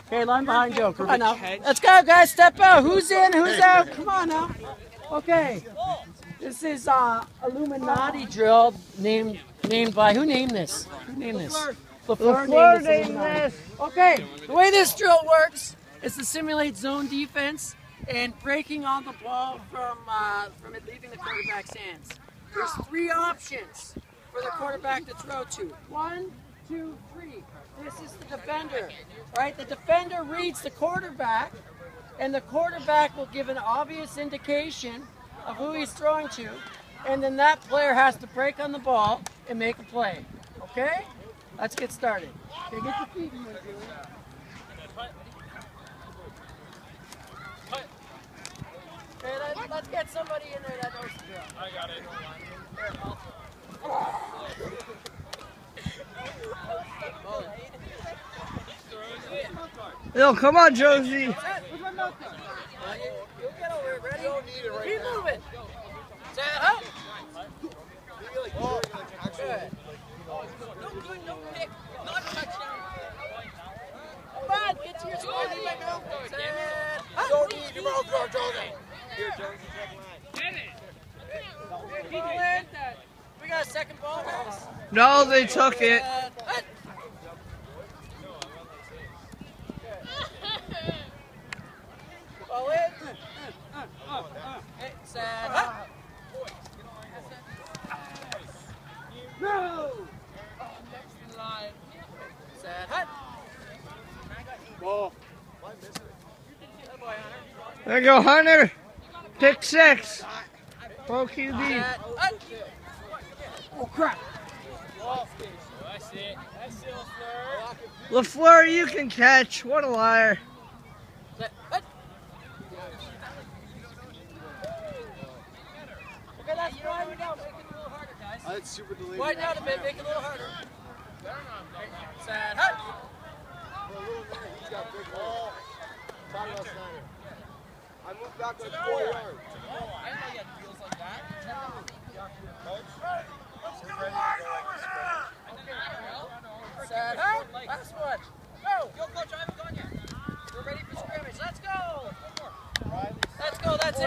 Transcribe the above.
Okay, line behind Joe. Come on now. Let's go, guys. Step out. Who's in? Who's out? Come on now. Okay. This is ALUMINATTI drill named by, who named this? Who named this? LaFleur named this. Okay, the way this drill works is to simulate zone defense and breaking on the ball from it leaving the quarterback's hands. There's 3 options for the quarterback to throw to. 1, 2, 3. This is the defender, right? The defender reads the quarterback, and the quarterback will give an obvious indication of who he's throwing to, and then that player has to break on the ball and make a play. Okay? Let's get started. Okay, get your feet in there, Julie. Okay, let's get somebody in there that knows the drill. I got it. Yo, come on, Josie. You'll get over it. Ready? Keep moving. Stand up. Good. No good, no pick. Not a touchdown. Come on, get to your squad. Don't need your mouth guard, Josie. Here, Josie, check line. Get it. Ball in. We got a second ball, guys. No, they took it. Ball in. Set up. No! Next in line. Set hut. Ball. There you go, Hunter. Pick 6. Pro QB. Oh, crap. That's it. That's it, LaFleur, you can catch. What a liar. Set hut. Okay, that's wide now. Make it a little harder, guys. That's super delayed. Wide out a bit. Make it a little harder. Set hut. He's got big ball. Talk about Snyder. I moved back like 4 yards. I didn't know you had deals like that. Set hut. Last one. Go. Go, coach. I haven't gone yet. We're ready for scrimmage. Let's go. Let's go. That's it.